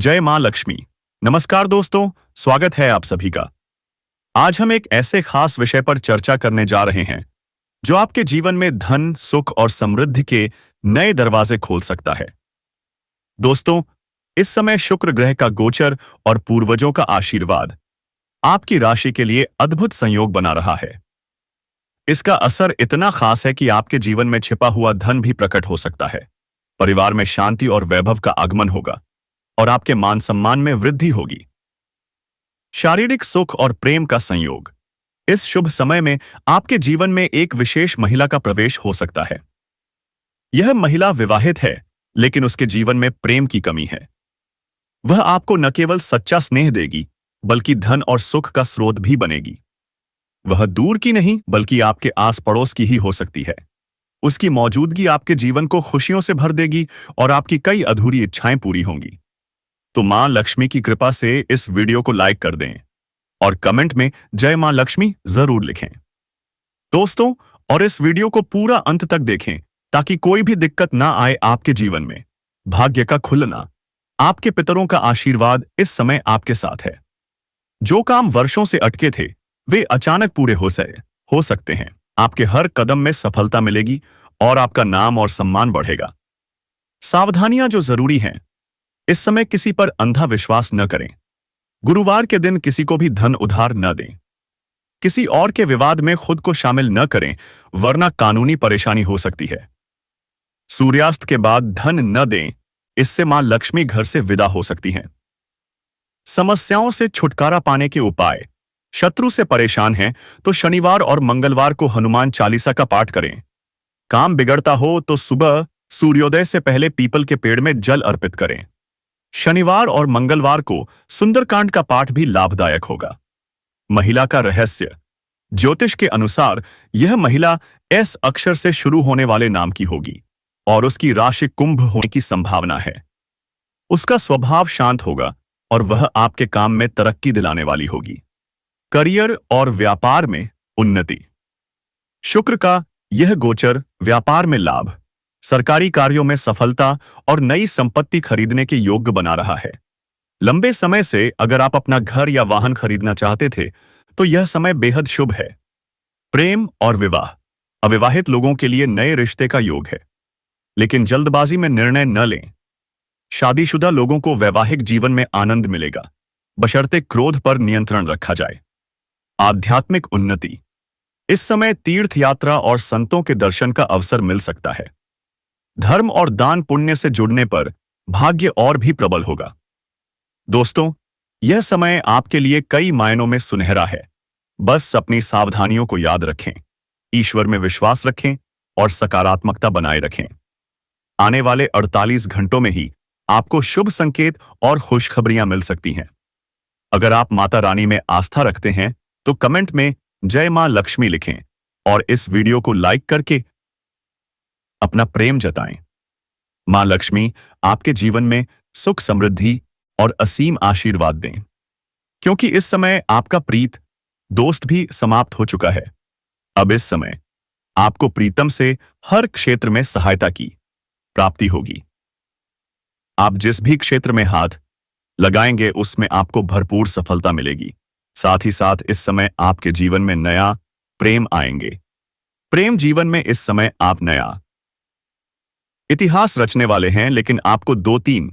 जय मां लक्ष्मी। नमस्कार दोस्तों, स्वागत है आप सभी का। आज हम एक ऐसे खास विषय पर चर्चा करने जा रहे हैं जो आपके जीवन में धन, सुख और समृद्धि के नए दरवाजे खोल सकता है। दोस्तों, इस समय शुक्र ग्रह का गोचर और पूर्वजों का आशीर्वाद आपकी राशि के लिए अद्भुत संयोग बना रहा है। इसका असर इतना खास है कि आपके जीवन में छिपा हुआ धन भी प्रकट हो सकता है। परिवार में शांति और वैभव का आगमन होगा और आपके मान सम्मान में वृद्धि होगी। शारीरिक सुख और प्रेम का संयोग। इस शुभ समय में आपके जीवन में एक विशेष महिला का प्रवेश हो सकता है। यह महिला विवाहित है, लेकिन उसके जीवन में प्रेम की कमी है। वह आपको न केवल सच्चा स्नेह देगी, बल्कि धन और सुख का स्रोत भी बनेगी। वह दूर की नहीं, बल्कि आपके आस पड़ोस की ही हो सकती है। उसकी मौजूदगी आपके जीवन को खुशियों से भर देगी और आपकी कई अधूरी इच्छाएं पूरी होंगी। तो मां लक्ष्मी की कृपा से इस वीडियो को लाइक कर दें और कमेंट में जय मां लक्ष्मी जरूर लिखें। दोस्तों, और इस वीडियो को पूरा अंत तक देखें ताकि कोई भी दिक्कत ना आए आपके जीवन में। भाग्य का खुलना। आपके पितरों का आशीर्वाद इस समय आपके साथ है। जो काम वर्षों से अटके थे वे अचानक पूरे हो सकते हैं। आपके हर कदम में सफलता मिलेगी और आपका नाम और सम्मान बढ़ेगा। सावधानियां जो जरूरी हैं। इस समय किसी पर अंधा विश्वास न करें। गुरुवार के दिन किसी को भी धन उधार न दें। किसी और के विवाद में खुद को शामिल न करें, वरना कानूनी परेशानी हो सकती है। सूर्यास्त के बाद धन न दें, इससे मां लक्ष्मी घर से विदा हो सकती हैं। समस्याओं से छुटकारा पाने के उपाय। शत्रु से परेशान हैं तो शनिवार और मंगलवार को हनुमान चालीसा का पाठ करें। काम बिगड़ता हो तो सुबह सूर्योदय से पहले पीपल के पेड़ में जल अर्पित करें। शनिवार और मंगलवार को सुंदरकांड का पाठ भी लाभदायक होगा। महिला का रहस्य। ज्योतिष के अनुसार यह महिला एस अक्षर से शुरू होने वाले नाम की होगी और उसकी राशि कुंभ होने की संभावना है। उसका स्वभाव शांत होगा और वह आपके काम में तरक्की दिलाने वाली होगी। करियर और व्यापार में उन्नति। शुक्र का यह गोचर व्यापार में लाभ, सरकारी कार्यों में सफलता और नई संपत्ति खरीदने के योग्य बना रहा है। लंबे समय से अगर आप अपना घर या वाहन खरीदना चाहते थे तो यह समय बेहद शुभ है। प्रेम और विवाह। अविवाहित लोगों के लिए नए रिश्ते का योग है, लेकिन जल्दबाजी में निर्णय न लें। शादीशुदा लोगों को वैवाहिक जीवन में आनंद मिलेगा, बशर्ते क्रोध पर नियंत्रण रखा जाए। आध्यात्मिक उन्नति। इस समय तीर्थ यात्रा और संतों के दर्शन का अवसर मिल सकता है। धर्म और दान पुण्य से जुड़ने पर भाग्य और भी प्रबल होगा। दोस्तों, यह समय आपके लिए कई मायनों में सुनहरा है। बस अपनी सावधानियों को याद रखें, ईश्वर में विश्वास रखें और सकारात्मकता बनाए रखें। आने वाले 48 घंटों में ही आपको शुभ संकेत और खुशखबरियां मिल सकती हैं। अगर आप माता रानी में आस्था रखते हैं तो कमेंट में जय मां लक्ष्मी लिखें और इस वीडियो को लाइक करके अपना प्रेम जताएं। मां लक्ष्मी आपके जीवन में सुख, समृद्धि और असीम आशीर्वाद दें, क्योंकि इस समय आपका प्रीत दोस्त भी समाप्त हो चुका है। अब इस समय आपको प्रीतम से हर क्षेत्र में सहायता की प्राप्ति होगी। आप जिस भी क्षेत्र में हाथ लगाएंगे उसमें आपको भरपूर सफलता मिलेगी। साथ ही साथ इस समय आपके जीवन में नया प्रेम आएंगे। प्रेम जीवन में इस समय आप नया इतिहास रचने वाले हैं, लेकिन आपको 2-3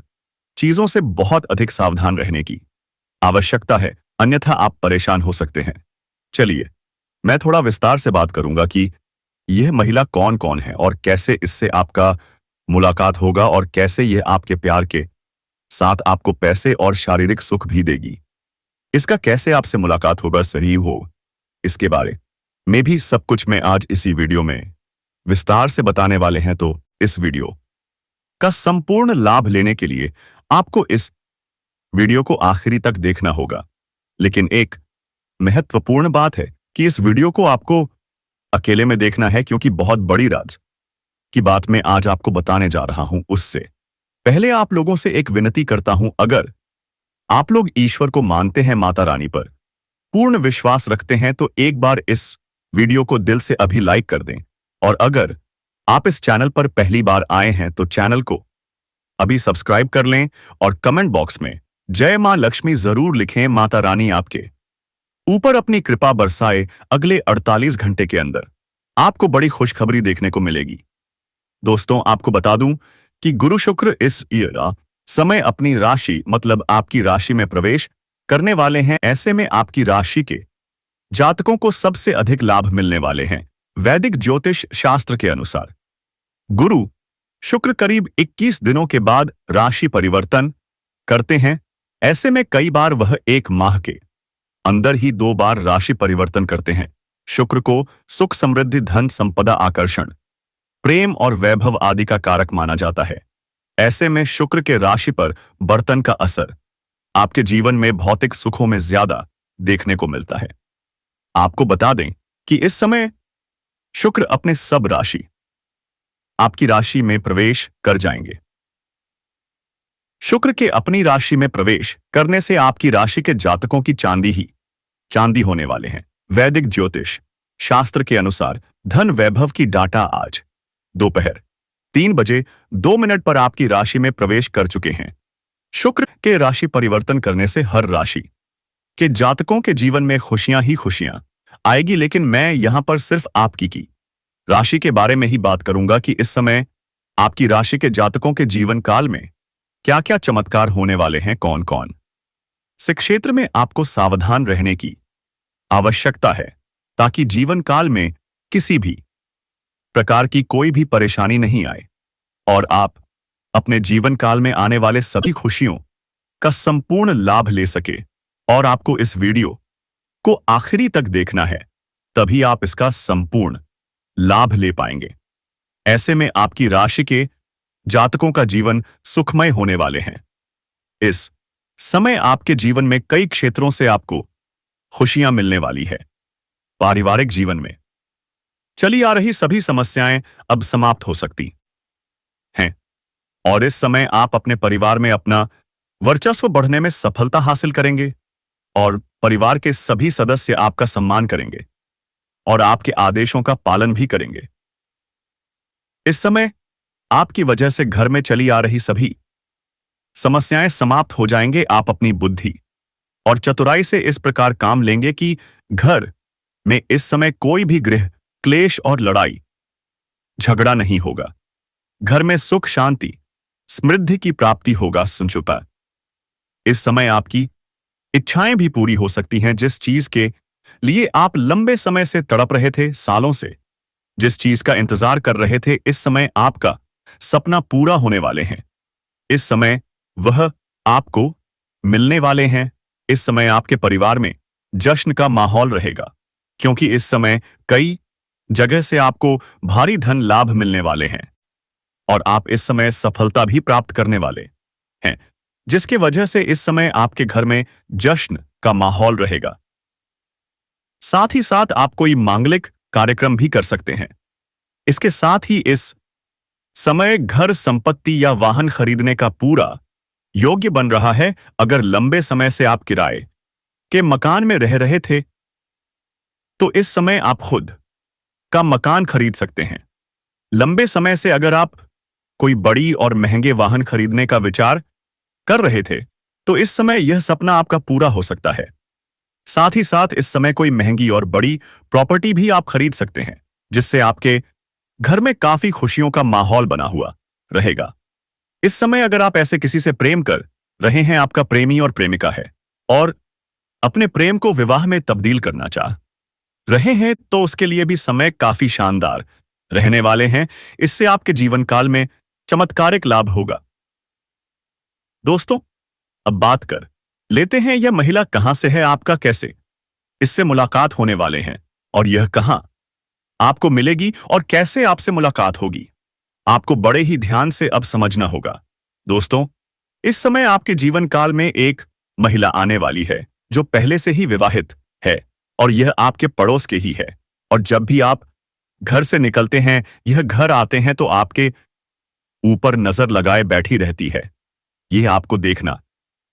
चीजों से बहुत अधिक सावधान रहने की आवश्यकता है, अन्यथा आप परेशान हो सकते हैं। चलिए, मैं थोड़ा विस्तार से बात करूंगा कि यह महिला कौन कौन है और कैसे इससे आपका मुलाकात होगा और कैसे यह आपके प्यार के साथ आपको पैसे और शारीरिक सुख भी देगी। इसका कैसे आपसे मुलाकात होगा, सही हो, इसके बारे में भी सब कुछ मैं आज इसी वीडियो में विस्तार से बताने वाले हैं। तो इस वीडियो का संपूर्ण लाभ लेने के लिए आपको इस वीडियो को आखिरी तक देखना होगा। लेकिन एक महत्वपूर्ण बात है कि इस वीडियो को आपको अकेले में देखना है, क्योंकि बहुत बड़ी राज की बात मैं आज आपको बताने जा रहा हूं। उससे पहले आप लोगों से एक विनती करता हूं, अगर आप लोग ईश्वर को मानते हैं, माता रानी पर पूर्ण विश्वास रखते हैं, तो एक बार इस वीडियो को दिल से अभी लाइक कर दें। और अगर आप इस चैनल पर पहली बार आए हैं तो चैनल को अभी सब्सक्राइब कर लें और कमेंट बॉक्स में जय मां लक्ष्मी जरूर लिखें। माता रानी आपके ऊपर अपनी कृपा बरसाए। अगले 48 घंटे के अंदर आपको बड़ी खुशखबरी देखने को मिलेगी। दोस्तों, आपको बता दूं कि गुरु शुक्र इस ईयर समय अपनी राशि मतलब आपकी राशि में प्रवेश करने वाले हैं। ऐसे में आपकी राशि के जातकों को सबसे अधिक लाभ मिलने वाले हैं। वैदिक ज्योतिष शास्त्र के अनुसार गुरु शुक्र करीब 21 दिनों के बाद राशि परिवर्तन करते हैं। ऐसे में कई बार वह एक माह के अंदर ही 2 बार राशि परिवर्तन करते हैं। शुक्र को सुख, समृद्धि, धन, संपदा, आकर्षण, प्रेम और वैभव आदि का कारक माना जाता है। ऐसे में शुक्र के राशि पर बर्तन का असर आपके जीवन में भौतिक सुखों में ज्यादा देखने को मिलता है। आपको बता दें कि इस समय शुक्र अपने सब राशि आपकी राशि में प्रवेश कर जाएंगे। शुक्र के अपनी राशि में प्रवेश करने से आपकी राशि के जातकों की चांदी होने वाले हैं। वैदिक ज्योतिष शास्त्र के अनुसार धन वैभव की डाटा आज दोपहर 3 बजे 2 मिनट पर आपकी राशि में प्रवेश कर चुके हैं। शुक्र के राशि परिवर्तन करने से हर राशि के जातकों के जीवन में खुशियां ही खुशियां आएगी। लेकिन मैं यहां पर सिर्फ आपकी की राशि के बारे में ही बात करूंगा कि इस समय आपकी राशि के जातकों के जीवन काल में क्या क्या चमत्कार होने वाले हैं, कौन कौन से क्षेत्र में आपको सावधान रहने की आवश्यकता है ताकि जीवन काल में किसी भी प्रकार की कोई भी परेशानी नहीं आए और आप अपने जीवन काल में आने वाले सभी खुशियों का संपूर्ण लाभ ले सके। और आपको इस वीडियो को आखिरी तक देखना है, तभी आप इसका संपूर्ण लाभ ले पाएंगे। ऐसे में आपकी राशि के जातकों का जीवन सुखमय होने वाले हैं। इस समय आपके जीवन में कई क्षेत्रों से आपको खुशियां मिलने वाली है। पारिवारिक जीवन में चली आ रही सभी समस्याएं अब समाप्त हो सकती हैं और इस समय आप अपने परिवार में अपना वर्चस्व बढ़ने में सफलता हासिल करेंगे और परिवार के सभी सदस्य आपका सम्मान करेंगे और आपके आदेशों का पालन भी करेंगे। इस समय आपकी वजह से घर में चली आ रही सभी समस्याएं समाप्त हो जाएंगे। आप अपनी बुद्धि और चतुराई से इस प्रकार काम लेंगे कि घर में इस समय कोई भी गृह क्लेश और लड़ाई झगड़ा नहीं होगा। घर में सुख, शांति, समृद्धि की प्राप्ति होगा। सुन चुका, इस समय आपकी इच्छाएं भी पूरी हो सकती हैं। जिस चीज के लिए आप लंबे समय से तड़प रहे थे, सालों से जिस चीज का इंतजार कर रहे थे, इस समय आपका सपना पूरा होने वाले हैं। इस समय वह आपको मिलने वाले हैं। इस समय आपके परिवार में जश्न का माहौल रहेगा क्योंकि इस समय कई जगह से आपको भारी धन लाभ मिलने वाले हैं और आप इस समय सफलता भी प्राप्त करने वाले हैं, जिसके वजह से इस समय आपके घर में जश्न का माहौल रहेगा। साथ ही साथ आप कोई मांगलिक कार्यक्रम भी कर सकते हैं। इसके साथ ही इस समय घर, संपत्ति या वाहन खरीदने का पूरा योग्य बन रहा है। अगर लंबे समय से आप किराए के मकान में रह रहे थे तो इस समय आप खुद का मकान खरीद सकते हैं। लंबे समय से अगर आप कोई बड़ी और महंगे वाहन खरीदने का विचार कर रहे थे तो इस समय यह सपना आपका पूरा हो सकता है। साथ ही साथ इस समय कोई महंगी और बड़ी प्रॉपर्टी भी आप खरीद सकते हैं, जिससे आपके घर में काफी खुशियों का माहौल बना हुआ रहेगा। इस समय अगर आप ऐसे किसी से प्रेम कर रहे हैं, आपका प्रेमी और प्रेमिका है और अपने प्रेम को विवाह में तब्दील करना चाह रहे हैं, तो उसके लिए भी समय काफी शानदार रहने वाले हैं। इससे आपके जीवन काल में चमत्कारिक लाभ होगा। दोस्तों, अब बात कर लेते हैं यह महिला कहां से है, आपका कैसे इससे मुलाकात होने वाले हैं और यह कहां आपको मिलेगी और कैसे आपसे मुलाकात होगी। आपको बड़े ही ध्यान से अब समझना होगा। दोस्तों, इस समय आपके जीवन काल में एक महिला आने वाली है जो पहले से ही विवाहित है और यह आपके पड़ोस के ही है। और जब भी आप घर से निकलते हैं, यह घर आते हैं, तो आपके ऊपर नजर लगाए बैठी रहती है। यह आपको देखना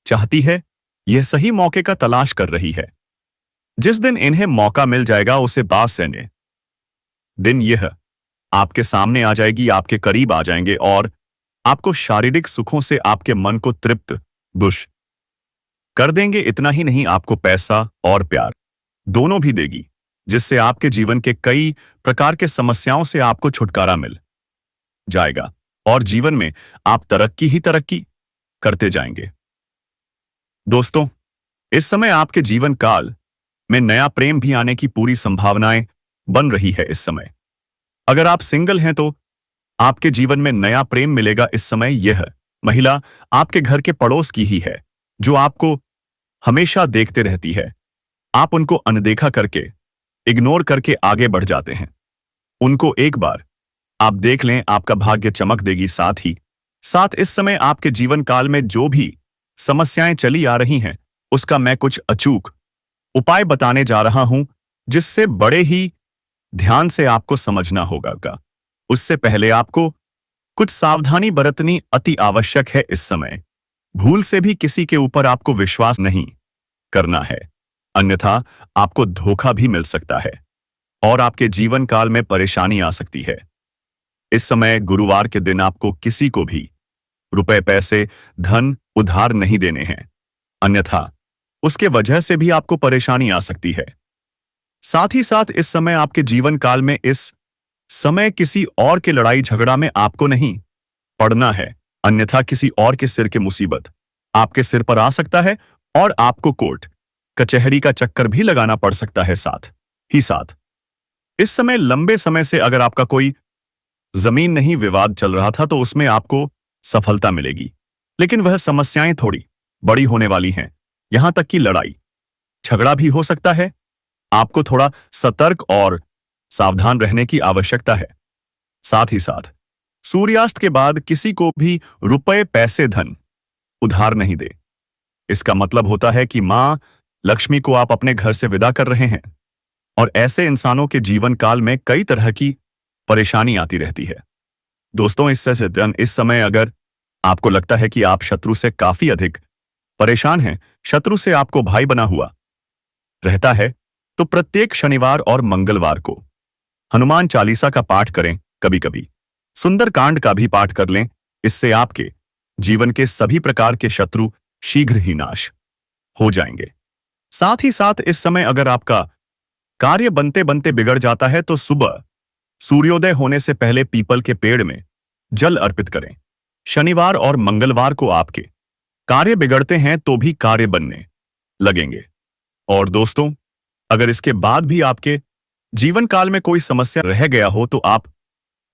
चाहती है, यह सही मौके का तलाश कर रही है। जिस दिन इन्हें मौका मिल जाएगा, उसे बासने दिन यह आपके सामने आ जाएगी, आपके करीब आ जाएंगे और आपको शारीरिक सुखों से आपके मन को तृप्त बुश कर देंगे। इतना ही नहीं, आपको पैसा और प्यार दोनों भी देगी, जिससे आपके जीवन के कई प्रकार के समस्याओं से आपको छुटकारा मिल जाएगा और जीवन में आप तरक्की ही तरक्की करते जाएंगे। दोस्तों, इस समय आपके जीवन काल में नया प्रेम भी आने की पूरी संभावनाएं बन रही है। इस समय अगर आप सिंगल हैं तो आपके जीवन में नया प्रेम मिलेगा। इस समय यह महिला आपके घर के पड़ोस की ही है, जो आपको हमेशा देखते रहती है। आप उनको अनदेखा करके, इग्नोर करके आगे बढ़ जाते हैं। उनको एक बार आप देख लें, आपका भाग्य चमक देगी। साथ ही साथ इस समय आपके जीवन काल में जो भी समस्याएं चली आ रही हैं, उसका मैं कुछ अचूक उपाय बताने जा रहा हूं, जिससे बड़े ही ध्यान से आपको समझना होगा। उससे पहले आपको कुछ सावधानी बरतनी अति आवश्यक है। इस समय भूल से भी किसी के ऊपर आपको विश्वास नहीं करना है, अन्यथा आपको धोखा भी मिल सकता है और आपके जीवन काल में परेशानी आ सकती है। इस समय गुरुवार के दिन आपको किसी को भी रुपए, पैसे, धन उधार नहीं देने हैं, अन्यथा उसके वजह से भी आपको परेशानी आ सकती है। साथ ही साथ इस समय आपके जीवन काल में इस समय किसी और के लड़ाई झगड़ा में आपको नहीं पड़ना है, अन्यथा किसी और के सिर की मुसीबत आपके सिर पर आ सकता है और आपको कोर्ट कचहरी का चक्कर भी लगाना पड़ सकता है। साथ ही साथ इस समय लंबे समय से अगर आपका कोई जमीन नहीं विवाद चल रहा था, तो उसमें आपको सफलता मिलेगी, लेकिन वह समस्याएं थोड़ी बड़ी होने वाली हैं। यहां तक कि लड़ाई झगड़ा भी हो सकता है। आपको थोड़ा सतर्क और सावधान रहने की आवश्यकता है। साथ ही साथ सूर्यास्त के बाद किसी को भी रुपए, पैसे, धन उधार नहीं दे। इसका मतलब होता है कि मां लक्ष्मी को आप अपने घर से विदा कर रहे हैं और ऐसे इंसानों के जीवन काल में कई तरह की परेशानी आती रहती है। दोस्तों, इस समय अगर आपको लगता है कि आप शत्रु से काफी अधिक परेशान हैं, शत्रु से आपको भाई बना हुआ रहता है, तो प्रत्येक शनिवार और मंगलवार को हनुमान चालीसा का पाठ करें। कभी कभी सुंदरकांड का भी पाठ कर लें। इससे आपके जीवन के सभी प्रकार के शत्रु शीघ्र ही नाश हो जाएंगे। साथ ही साथ इस समय अगर आपका कार्य बनते बनते बिगड़ जाता है, तो सुबह सूर्योदय होने से पहले पीपल के पेड़ में जल अर्पित करें। शनिवार और मंगलवार को आपके कार्य बिगड़ते हैं तो भी कार्य बनने लगेंगे। और दोस्तों, अगर इसके बाद भी आपके जीवन काल में कोई समस्या रह गया हो, तो आप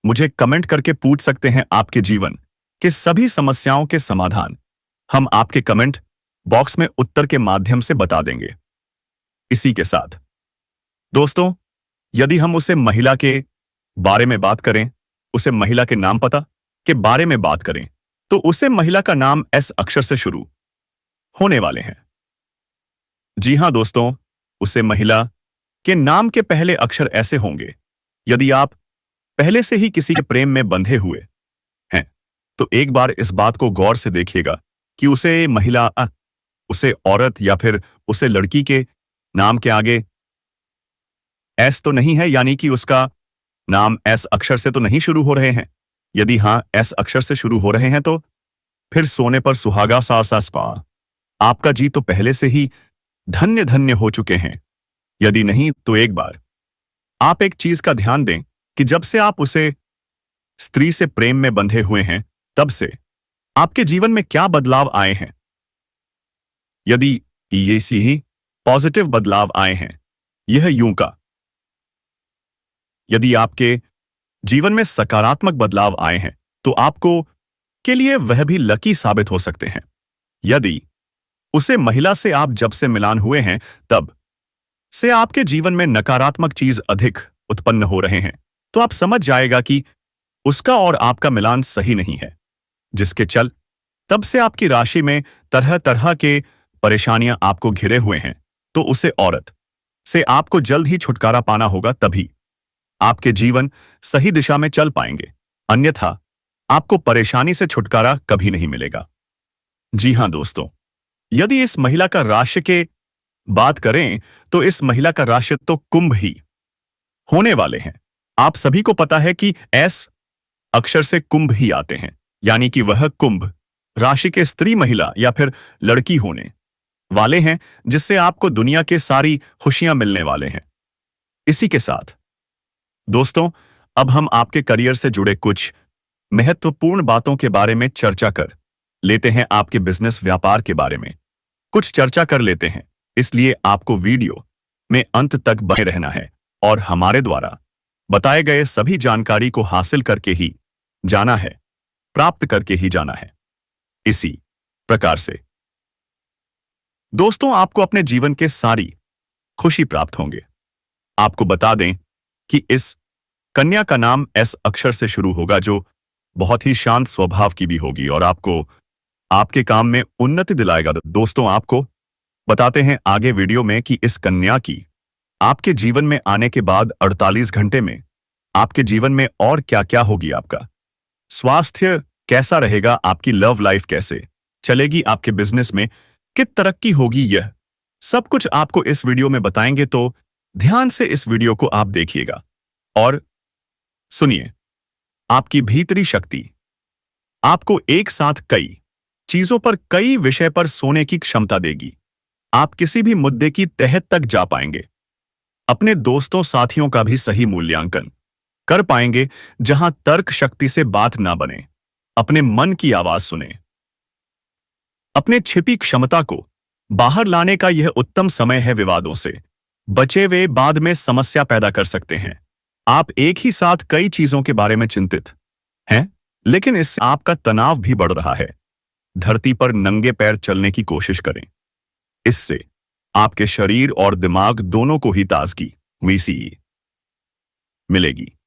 मुझे कमेंट करके पूछ सकते हैं। आपके जीवन के सभी समस्याओं के समाधान हम आपके कमेंट बॉक्स में उत्तर के माध्यम से बता देंगे। इसी के साथ दोस्तों, यदि हम उसे महिला के बारे में बात करें, उसे महिला के नाम पता के बारे में बात करें, तो उसे महिला का नाम एस अक्षर से शुरू होने वाले हैं। जी हां दोस्तों, उसे महिला के नाम के पहले अक्षर ऐसे होंगे। यदि आप पहले से ही किसी के प्रेम में बंधे हुए हैं, तो एक बार इस बात को गौर से देखिएगा कि उसे महिला, उसे औरत या फिर उसे लड़की के नाम के आगे एस तो नहीं है, यानी कि उसका नाम एस अक्षर से तो नहीं शुरू हो रहे हैं। यदि हां, एस अक्षर से शुरू हो रहे हैं, तो फिर सोने पर सुहागा सा स्पा, आपका जी तो पहले से ही धन्य धन्य हो चुके हैं। यदि नहीं, तो एक बार आप एक चीज का ध्यान दें कि जब से आप उसे स्त्री से प्रेम में बंधे हुए हैं, तब से आपके जीवन में क्या बदलाव आए हैं। यदि ये सी ही पॉजिटिव बदलाव आए हैं, यह यूं का। यदि आपके जीवन में सकारात्मक बदलाव आए हैं, तो आपको के लिए वह भी लकी साबित हो सकते हैं। यदि उसे महिला से आप जब से मिलान हुए हैं, तब से आपके जीवन में नकारात्मक चीज अधिक उत्पन्न हो रहे हैं, तो आप समझ जाएगा कि उसका और आपका मिलान सही नहीं है, जिसके चल तब से आपकी राशि में तरह तरह के परेशानियां आपको घिरे हुए हैं। तो उसे औरत से आपको जल्द ही छुटकारा पाना होगा, तभी आपके जीवन सही दिशा में चल पाएंगे, अन्यथा आपको परेशानी से छुटकारा कभी नहीं मिलेगा। जी हां दोस्तों, यदि इस महिला का राशि के बात करें, तो इस महिला का राशि तो कुंभ ही होने वाले हैं। आप सभी को पता है कि एस अक्षर से कुंभ ही आते हैं। यानी कि वह कुंभ राशि के स्त्री, महिला या फिर लड़की होने वाले हैं, जिससे आपको दुनिया के सारी खुशियां मिलने वाले हैं। इसी के साथ दोस्तों, अब हम आपके करियर से जुड़े कुछ महत्वपूर्ण बातों के बारे में चर्चा कर लेते हैं। आपके बिजनेस व्यापार के बारे में कुछ चर्चा कर लेते हैं, इसलिए आपको वीडियो में अंत तक बने रहना है और हमारे द्वारा बताए गए सभी जानकारी को हासिल करके ही जाना है, प्राप्त करके ही जाना है। इसी प्रकार से दोस्तों, आपको अपने जीवन के सारी खुशी प्राप्त होंगे। आपको बता दें कि इस कन्या का नाम एस अक्षर से शुरू होगा, जो बहुत ही शांत स्वभाव की भी होगी और आपको आपके काम में उन्नति दिलाएगा। दोस्तों, आपको बताते हैं आगे वीडियो में कि इस कन्या की आपके जीवन में आने के बाद 48 घंटे में आपके जीवन में और क्या-क्या होगी। आपका स्वास्थ्य कैसा रहेगा, आपकी लव लाइफ कैसे चलेगी, आपके बिजनेस में कित तरक्की होगी, यह सब कुछ आपको इस वीडियो में बताएंगे। तो ध्यान से इस वीडियो को आप देखिएगा और सुनिए। आपकी भीतरी शक्ति आपको एक साथ कई चीजों पर, कई विषय पर सोने की क्षमता देगी। आप किसी भी मुद्दे की तह तक जा पाएंगे। अपने दोस्तों साथियों का भी सही मूल्यांकन कर पाएंगे, जहां तर्क शक्ति से बात ना बने। अपने मन की आवाज सुने। अपने छिपी क्षमता को बाहर लाने का यह उत्तम समय है। विवादों से बचे वे बाद में समस्या पैदा कर सकते हैं। आप एक ही साथ कई चीजों के बारे में चिंतित हैं, लेकिन इससे आपका तनाव भी बढ़ रहा है। धरती पर नंगे पैर चलने की कोशिश करें। इससे आपके शरीर और दिमाग दोनों को ही ताजगी वीसी मिलेगी।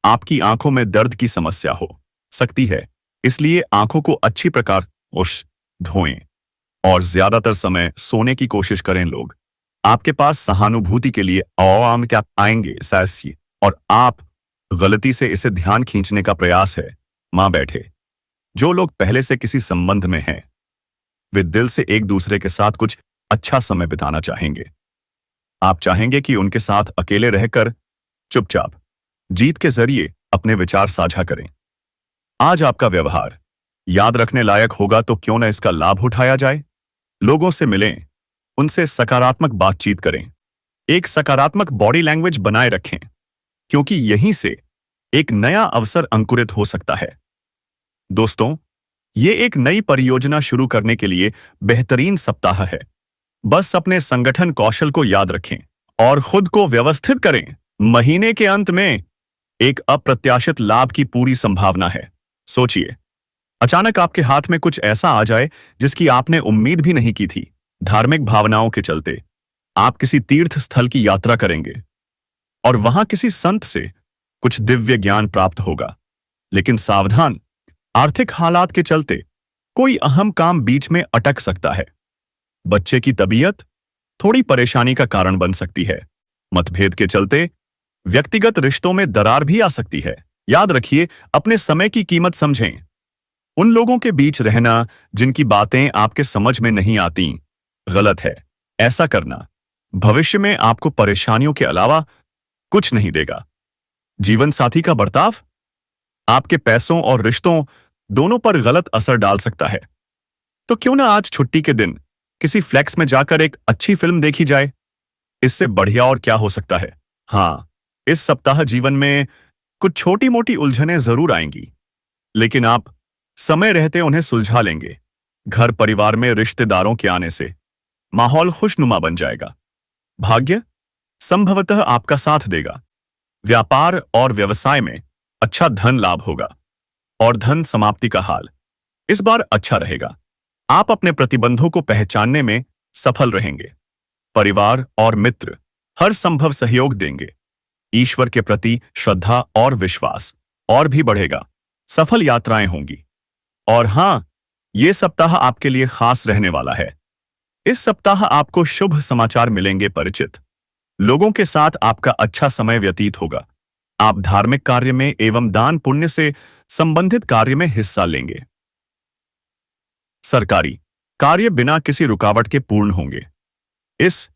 आपकी आंखों में दर्द की समस्या हो सकती है, इसलिए आंखों को अच्छी प्रकार धोएं और ज्यादातर समय सोने की कोशिश करें। लोग आपके पास सहानुभूति के लिए आम क्या आएंगे सैसी, और आप गलती से इसे ध्यान खींचने का प्रयास है। मां बैठे जो लोग पहले से किसी संबंध में हैं, वे दिल से एक दूसरे के साथ कुछ अच्छा समय बिताना चाहेंगे। आप चाहेंगे कि उनके साथ अकेले रहकर चुपचाप जीत के जरिए अपने विचार साझा करें। आज आपका व्यवहार याद रखने लायक होगा, तो क्यों न इसका लाभ उठाया जाए। लोगों से मिलें, उनसे सकारात्मक बातचीत करें, एक सकारात्मक बॉडी लैंग्वेज बनाए रखें, क्योंकि यहीं से एक नया अवसर अंकुरित हो सकता है। दोस्तों, ये एक नई परियोजना शुरू करने के लिए बेहतरीन सप्ताह है। बस अपने संगठन कौशल को याद रखें और खुद को व्यवस्थित करें। महीने के अंत में एक अप्रत्याशित लाभ की पूरी संभावना है। सोचिए, अचानक आपके हाथ में कुछ ऐसा आ जाए जिसकी आपने उम्मीद भी नहीं की थी। धार्मिक भावनाओं के चलते आप किसी तीर्थ स्थल की यात्रा करेंगे और वहां किसी संत से कुछ दिव्य ज्ञान प्राप्त होगा। लेकिन सावधान, आर्थिक हालात के चलते कोई अहम काम बीच में अटक सकता है। बच्चे की तबीयत थोड़ी परेशानी का कारण बन सकती है। मतभेद के चलते व्यक्तिगत रिश्तों में दरार भी आ सकती है। याद रखिए, अपने समय की कीमत समझें। उन लोगों के बीच रहना जिनकी बातें आपके समझ में नहीं आती गलत है। ऐसा करना भविष्य में आपको परेशानियों के अलावा कुछ नहीं देगा। जीवन साथी का बर्ताव आपके पैसों और रिश्तों दोनों पर गलत असर डाल सकता है। तो क्यों ना आज छुट्टी के दिन किसी फ्लेक्स में जाकर एक अच्छी फिल्म देखी जाए। इससे बढ़िया और क्या हो सकता है। हाँ, इस सप्ताह जीवन में कुछ छोटी मोटी उलझनें जरूर आएंगी, लेकिन आप समय रहते उन्हें सुलझा लेंगे। घर परिवार में रिश्तेदारों के आने से माहौल खुशनुमा बन जाएगा। भाग्य संभवतः आपका साथ देगा। व्यापार और व्यवसाय में अच्छा धन लाभ होगा और धन समाप्ति का हाल इस बार अच्छा रहेगा। आप अपने प्रतिबंधों को पहचानने में सफल रहेंगे। परिवार और मित्र हर संभव सहयोग देंगे। ईश्वर के प्रति श्रद्धा और विश्वास और भी बढ़ेगा। सफल यात्राएं होंगी। और हां, ये सप्ताह आपके लिए खास रहने वाला है। इस सप्ताह आपको शुभ समाचार मिलेंगे। परिचित लोगों के साथ आपका अच्छा समय व्यतीत होगा। आप धार्मिक कार्य में एवं दान पुण्य से संबंधित कार्य में हिस्सा लेंगे। सरकारी कार्य बिना किसी रुकावट के पूर्ण होंगे। इस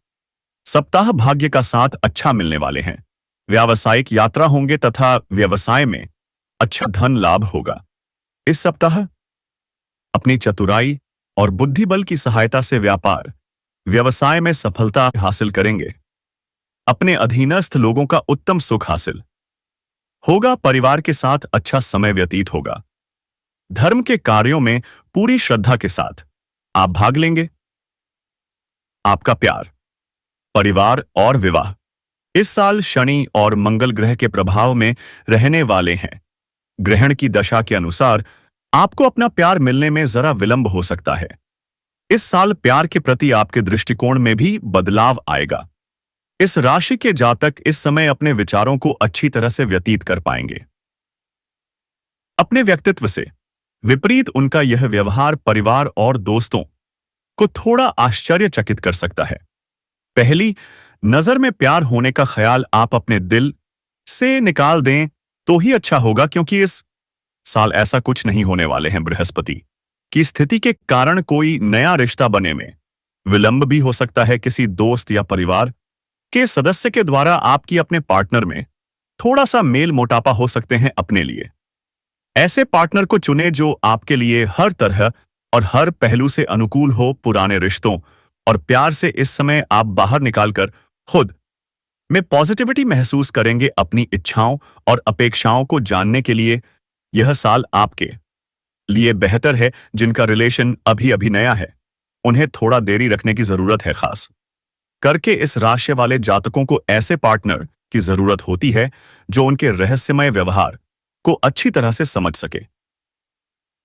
सप्ताह भाग्य का साथ अच्छा मिलने वाले हैं। व्यावसायिक यात्रा होंगे तथा व्यवसाय में अच्छा धन लाभ होगा। इस सप्ताह अपनी चतुराई और बुद्धिबल की सहायता से व्यापार व्यवसाय में सफलता हासिल करेंगे। अपने अधीनस्थ लोगों का उत्तम सुख हासिल होगा। परिवार के साथ अच्छा समय व्यतीत होगा। धर्म के कार्यों में पूरी श्रद्धा के साथ आप भाग लेंगे। आपका प्यार, परिवार और विवाह इस साल शनि और मंगल ग्रह के प्रभाव में रहने वाले हैं। ग्रहण की दशा के अनुसार आपको अपना प्यार मिलने में जरा विलंब हो सकता है। इस साल प्यार के प्रति आपके दृष्टिकोण में भी बदलाव आएगा। इस राशि के जातक इस समय अपने विचारों को अच्छी तरह से व्यतीत कर पाएंगे। अपने व्यक्तित्व से विपरीत उनका यह व्यवहार परिवार और दोस्तों को थोड़ा आश्चर्यचकित कर सकता है। पहली नजर में प्यार होने का ख्याल आप अपने दिल से निकाल दें तो ही अच्छा होगा, क्योंकि इस साल ऐसा कुछ नहीं होने वाले हैं। बृहस्पति की स्थिति के कारण कोई नया रिश्ता बने में विलंब भी हो सकता है। किसी दोस्त या परिवार के सदस्य के द्वारा आपकी अपने पार्टनर में थोड़ा सा मेल मोटापा हो सकते हैं। अपने लिए ऐसे पार्टनर को चुनें जो आपके लिए हर तरह और हर पहलू से अनुकूल हो। पुराने रिश्तों और प्यार से इस समय आप बाहर निकालकर खुद में पॉजिटिविटी महसूस करेंगे। अपनी इच्छाओं और अपेक्षाओं को जानने के लिए यह साल आपके लिए बेहतर है। जिनका रिलेशन अभी अभी नया है, उन्हें थोड़ा देरी रखने की जरूरत है। खास करके इस राशि वाले जातकों को ऐसे पार्टनर की जरूरत होती है जो उनके रहस्यमय व्यवहार को अच्छी तरह से समझ सके।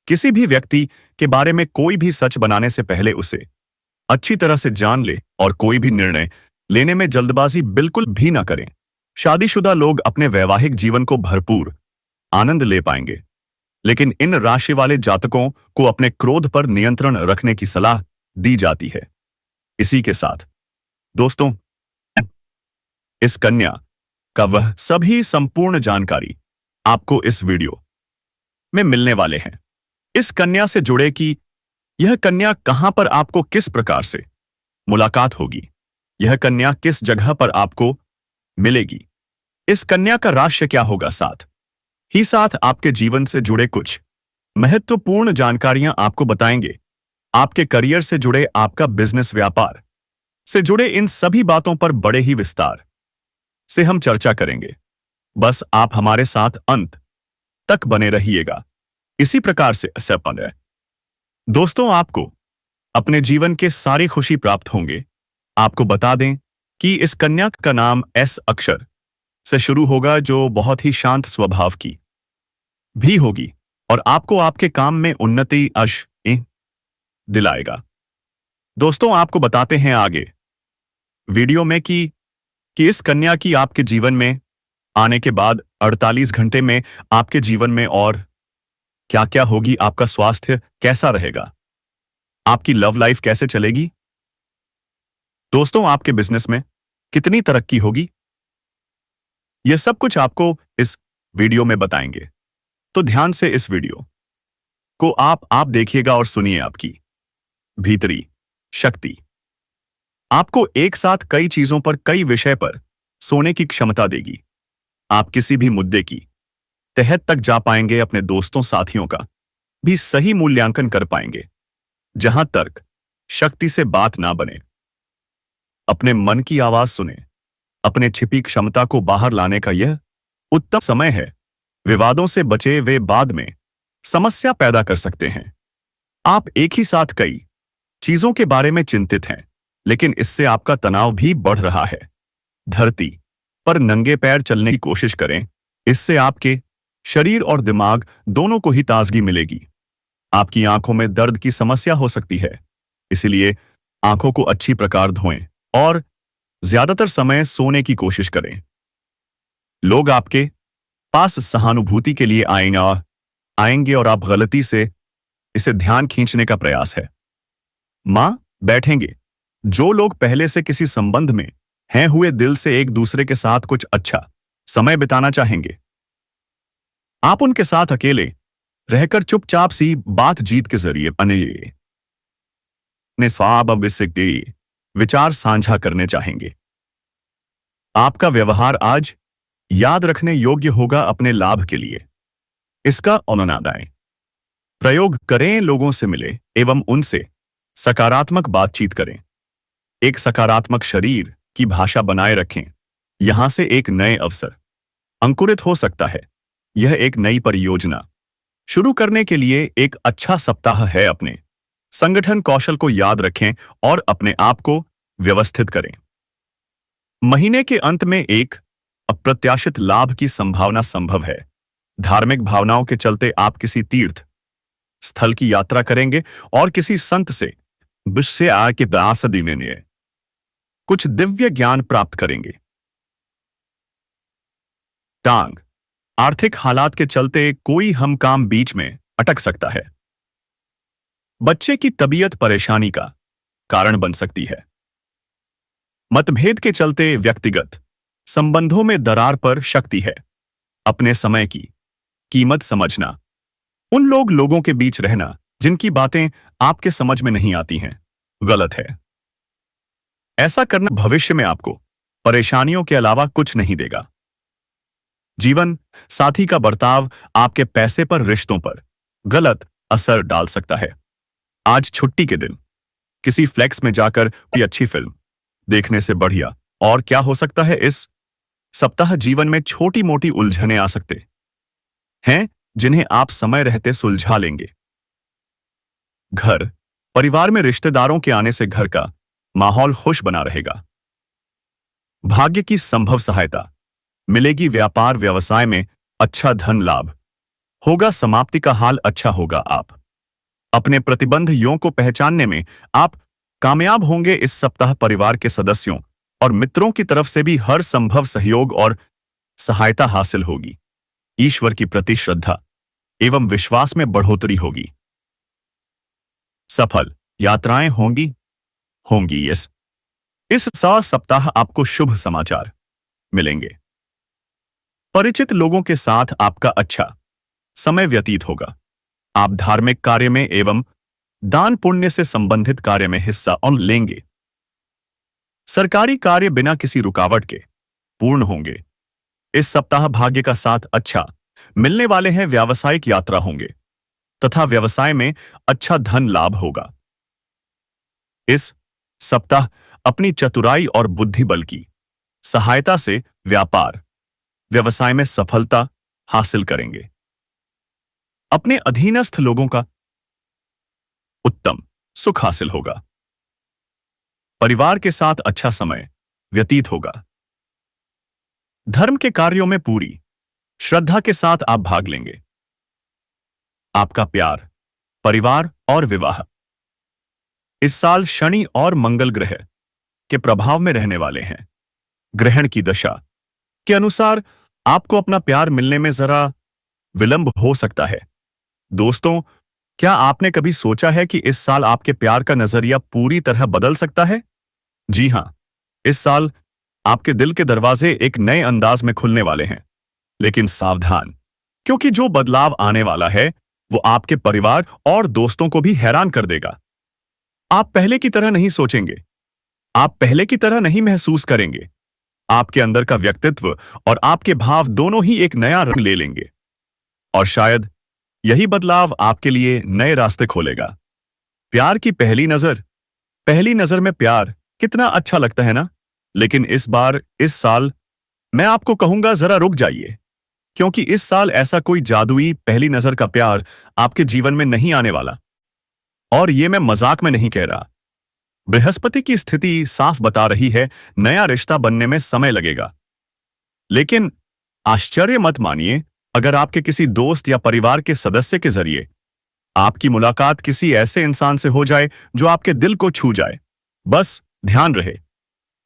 किसी भी व्यक्ति के बारे में कोई भी सच बनाने से पहले उसे अच्छी तरह से जान ले और कोई भी निर्णय लेने में जल्दबाजी बिल्कुल भी ना करें। शादीशुदा लोग अपने वैवाहिक जीवन को भरपूर आनंद ले पाएंगे, लेकिन इन राशि वाले जातकों को अपने क्रोध पर नियंत्रण रखने की सलाह दी जाती है। इसी के साथ दोस्तों, इस कन्या का वह सभी संपूर्ण जानकारी आपको इस वीडियो में मिलने वाले हैं। इस कन्या से जुड़े कि यह कन्या कहां पर आपको किस प्रकार से मुलाकात होगी, यह कन्या किस जगह पर आपको मिलेगी, इस कन्या का राशि क्या होगा, साथ ही साथ आपके जीवन से जुड़े कुछ महत्वपूर्ण जानकारियां आपको बताएंगे। आपके करियर से जुड़े, आपका बिजनेस व्यापार से जुड़े इन सभी बातों पर बड़े ही विस्तार से हम चर्चा करेंगे। बस आप हमारे साथ अंत तक बने रहिएगा। इसी प्रकार से सपन है दोस्तों, आपको अपने जीवन के सारी खुशी प्राप्त होंगे। आपको बता दें कि इस कन्या का नाम एस अक्षर से शुरू होगा, जो बहुत ही शांत स्वभाव की भी होगी और आपको आपके काम में उन्नति दिलाएगा। दोस्तों, आपको बताते हैं आगे वीडियो में कि इस कन्या की आपके जीवन में आने के बाद 48 घंटे में आपके जीवन में और क्या क्या होगी। आपका स्वास्थ्य कैसा रहेगा, आपकी लव लाइफ कैसे चलेगी, दोस्तों आपके बिजनेस में कितनी तरक्की होगी, यह सब कुछ आपको इस वीडियो में बताएंगे। तो ध्यान से इस वीडियो को आप देखिएगा और सुनिए। आपकी भीतरी शक्ति आपको एक साथ कई चीजों पर, कई विषय पर सोने की क्षमता देगी। आप किसी भी मुद्दे की तह तक जा पाएंगे। अपने दोस्तों साथियों का भी सही मूल्यांकन कर पाएंगे। जहां तर्क शक्ति से बात ना बने, अपने मन की आवाज सुने। अपने छिपी क्षमता को बाहर लाने का यह उत्तम समय है। विवादों से बचे, वे बाद में समस्या पैदा कर सकते हैं। आप एक ही साथ कई चीजों के बारे में चिंतित हैं, लेकिन इससे आपका तनाव भी बढ़ रहा है। धरती पर नंगे पैर चलने की कोशिश करें, इससे आपके शरीर और दिमाग दोनों को ही ताजगी मिलेगी। आपकी आंखों में दर्द की समस्या हो सकती है, इसलिए आंखों को अच्छी प्रकार धोएं और ज्यादातर समय सोने की कोशिश करें। लोग आपके पास सहानुभूति के लिए आएंगे और आप गलती से इसे ध्यान खींचने का प्रयास है। मां बैठेंगे। जो लोग पहले से किसी संबंध में हैं, हुए दिल से एक दूसरे के साथ कुछ अच्छा समय बिताना चाहेंगे। आप उनके साथ अकेले रहकर चुपचाप सी बातचीत के जरिए अपने विचार साझा करने चाहेंगे। आपका व्यवहार आज याद रखने योग्य होगा अपने लाभ के लिए। इसका अनुनादाएं। प्रयोग करें, लोगों से मिलें एवं उनसे सकारात्मक बातचीत करें। एक सकारात्मक शरीर की भाषा बनाए रखें। यहां से एक नए अवसर अंकुरित हो सकता है। यह एक नई परियोजना शुरू करने के लिए एक अच्छा सप्ताह है। अपने संगठन कौशल को याद रखें और अपने आप को व्यवस्थित करें। महीने के अंत में एक अप्रत्याशित लाभ की संभावना संभव है। धार्मिक भावनाओं के चलते आप किसी तीर्थ स्थल की यात्रा करेंगे और किसी संत से विषय आय के दास देने कुछ दिव्य ज्ञान प्राप्त करेंगे। टांग, आर्थिक हालात के चलते कोई हम काम बीच में अटक सकता है। बच्चे की तबीयत परेशानी का कारण बन सकती है। मतभेद के चलते व्यक्तिगत संबंधों में दरार पर शक्ति है। अपने समय की कीमत समझना। उन लोगों के बीच रहना जिनकी बातें आपके समझ में नहीं आती हैं, गलत है। ऐसा करना भविष्य में आपको परेशानियों के अलावा कुछ नहीं देगा। जीवन साथी का बर्ताव आपके पैसे पर, रिश्तों पर गलत असर डाल सकता है। आज छुट्टी के दिन किसी फ्लेक्स में जाकर कोई अच्छी फिल्म देखने से बढ़िया और क्या हो सकता है। इस सप्ताह जीवन में छोटी मोटी उलझनें आ सकते हैं जिन्हें आप समय रहते सुलझा लेंगे। घर परिवार में रिश्तेदारों के आने से घर का माहौल खुश बना रहेगा। भाग्य की संभव सहायता मिलेगी। व्यापार व्यवसाय में अच्छा धन लाभ होगा। समाप्ति का हाल अच्छा होगा। आप अपने प्रतिबंधों को पहचानने में आप कामयाब होंगे। इस सप्ताह परिवार के सदस्यों और मित्रों की तरफ से भी हर संभव सहयोग और सहायता हासिल होगी। ईश्वर की प्रति श्रद्धा एवं विश्वास में बढ़ोतरी होगी। सफल यात्राएं होंगी। इस सप्ताह आपको शुभ समाचार मिलेंगे। परिचित लोगों के साथ आपका अच्छा समय व्यतीत होगा। आप धार्मिक कार्य में एवं दान पुण्य से संबंधित कार्य में हिस्सा लेंगे। सरकारी कार्य बिना किसी रुकावट के पूर्ण होंगे। इस सप्ताह भाग्य का साथ अच्छा मिलने वाले हैं। व्यावसायिक यात्रा होंगे तथा व्यवसाय में अच्छा धन लाभ होगा। इस सप्ताह अपनी चतुराई और बुद्धि बल की सहायता से व्यापार व्यवसाय में सफलता हासिल करेंगे। अपने अधीनस्थ लोगों का उत्तम सुख हासिल होगा। परिवार के साथ अच्छा समय व्यतीत होगा। धर्म के कार्यों में पूरी श्रद्धा के साथ आप भाग लेंगे। आपका प्यार, परिवार और विवाह इस साल शनि और मंगल ग्रह के प्रभाव में रहने वाले हैं। ग्रहण की दशा के अनुसार आपको अपना प्यार मिलने में जरा विलंब हो सकता है। दोस्तों, क्या आपने कभी सोचा है कि इस साल आपके प्यार का नजरिया पूरी तरह बदल सकता है? जी हां, इस साल आपके दिल के दरवाजे एक नए अंदाज में खुलने वाले हैं। लेकिन सावधान, क्योंकि जो बदलाव आने वाला है वो आपके परिवार और दोस्तों को भी हैरान कर देगा। आप पहले की तरह नहीं सोचेंगे, आप पहले की तरह नहीं महसूस करेंगे। आपके अंदर का व्यक्तित्व और आपके भाव दोनों ही एक नया रंग ले लेंगे और शायद यही बदलाव आपके लिए नए रास्ते खोलेगा। प्यार की पहली नजर में प्यार कितना अच्छा लगता है ना? लेकिन इस साल मैं आपको कहूंगा जरा रुक जाइए, क्योंकि इस साल ऐसा कोई जादुई पहली नजर का प्यार आपके जीवन में नहीं आने वाला। और ये मैं मजाक में नहीं कह रहा। बृहस्पति की स्थिति साफ बता रही है नया रिश्ता बनने में समय लगेगा। लेकिन आश्चर्य मत मानिए अगर आपके किसी दोस्त या परिवार के सदस्य के जरिए आपकी मुलाकात किसी ऐसे इंसान से हो जाए जो आपके दिल को छू जाए। बस ध्यान रहे,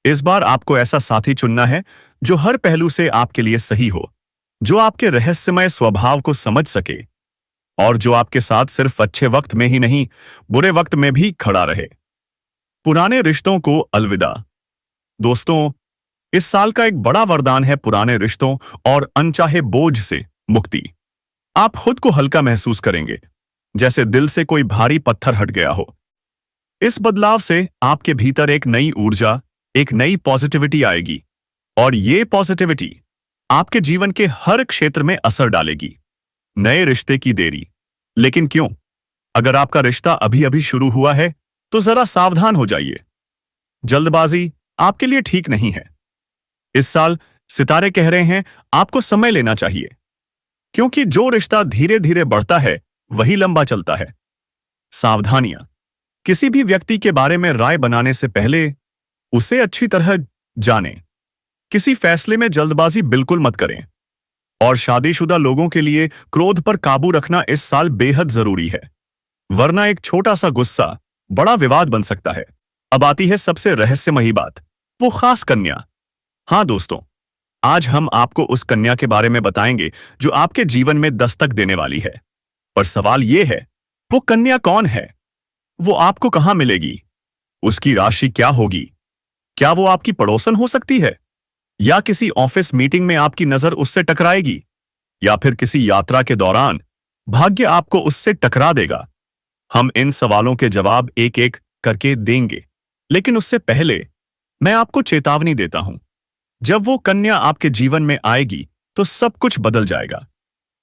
इस बार आपको ऐसा साथी चुनना है जो हर पहलू से आपके लिए सही हो, जो आपके रहस्यमय स्वभाव को समझ सके और जो आपके साथ सिर्फ अच्छे वक्त में ही नहीं, बुरे वक्त में भी खड़ा रहे। पुराने रिश्तों को अलविदा। दोस्तों, इस साल का एक बड़ा वरदान है पुराने रिश्तों और अनचाहे बोझ से मुक्ति। आप खुद को हल्का महसूस करेंगे, जैसे दिल से कोई भारी पत्थर हट गया हो। इस बदलाव से आपके भीतर एक नई ऊर्जा, एक नई पॉजिटिविटी आएगी और ये पॉजिटिविटी आपके जीवन के हर क्षेत्र में असर डालेगी। नए रिश्ते की देरी, लेकिन क्यों? अगर आपका रिश्ता अभी अभी शुरू हुआ है तो जरा सावधान हो जाइए। जल्दबाजी आपके लिए ठीक नहीं है। इस साल सितारे कह रहे हैं आपको समय लेना चाहिए, क्योंकि जो रिश्ता धीरे धीरे बढ़ता है वही लंबा चलता है। सावधानियां। किसी भी व्यक्ति के बारे में राय बनाने से पहले उसे अच्छी तरह जानें। किसी फैसले में जल्दबाजी बिल्कुल मत करें। और शादीशुदा लोगों के लिए क्रोध पर काबू रखना इस साल बेहद जरूरी है, वरना एक छोटा सा गुस्सा बड़ा विवाद बन सकता है। अब आती है सबसे रहस्यमयी बात, वो खास कन्या। हाँ दोस्तों, आज हम आपको उस कन्या के बारे में बताएंगे जो आपके जीवन में दस्तक देने वाली है। पर सवाल ये है, वो कन्या कौन है? वो आपको कहां मिलेगी? उसकी राशि क्या होगी? क्या वो आपकी पड़ोसन हो सकती है, या किसी ऑफिस मीटिंग में आपकी नजर उससे टकराएगी, या फिर किसी यात्रा के दौरान भाग्य आपको उससे टकरा देगा? हम इन सवालों के जवाब एक एक करके देंगे, लेकिन उससे पहले मैं आपको चेतावनी देता हूं। जब वो कन्या आपके जीवन में आएगी तो सब कुछ बदल जाएगा।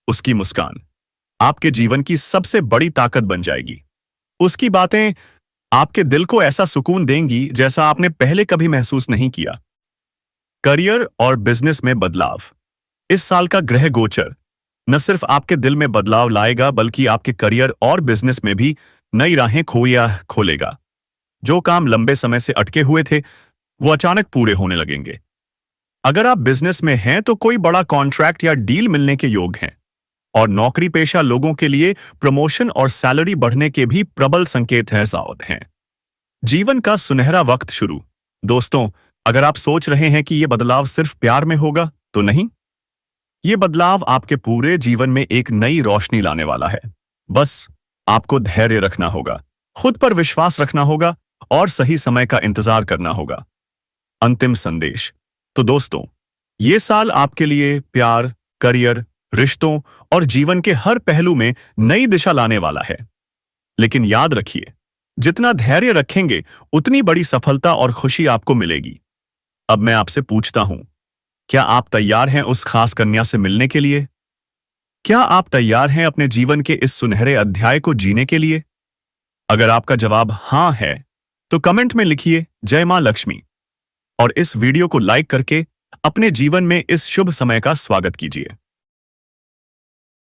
उसकी मुस्कान आपके जीवन की सबसे बड़ी ताकत बन जाएगी। उसकी बातें आपके दिल को ऐसा सुकून देंगी जैसा आपने पहले कभी महसूस नहीं किया। करियर और बिजनेस में बदलाव। इस साल का ग्रह गोचर न सिर्फ आपके दिल में बदलाव लाएगा, बल्कि आपके करियर और बिजनेस में भी नई राहें खोलेगा। जो काम लंबे समय से अटके हुए थे वो अचानक पूरे होने लगेंगे। अगर आप बिजनेस में हैं तो कोई बड़ा कॉन्ट्रैक्ट या डील मिलने के योग हैं, और नौकरी पेशा लोगों के लिए प्रमोशन और सैलरी बढ़ने के भी प्रबल संकेत हैं। जीवन का सुनहरा वक्त शुरू। दोस्तों, अगर आप सोच रहे हैं कि यह बदलाव सिर्फ प्यार में होगा, तो नहीं। ये बदलाव आपके पूरे जीवन में एक नई रोशनी लाने वाला है। बस आपको धैर्य रखना होगा, खुद पर विश्वास रखना होगा और सही समय का इंतजार करना होगा। अंतिम संदेश। तो दोस्तों, ये साल आपके लिए प्यार, करियर, रिश्तों और जीवन के हर पहलू में नई दिशा लाने वाला है। लेकिन याद रखिए, जितना धैर्य रखेंगे उतनी बड़ी सफलता और खुशी आपको मिलेगी। अब मैं आपसे पूछता हूं, क्या आप तैयार हैं उस खास कन्या से मिलने के लिए? क्या आप तैयार हैं अपने जीवन के इस सुनहरे अध्याय को जीने के लिए? अगर आपका जवाब हां है, तो कमेंट में लिखिए जय मां लक्ष्मी, और इस वीडियो को लाइक करके अपने जीवन में इस शुभ समय का स्वागत कीजिए।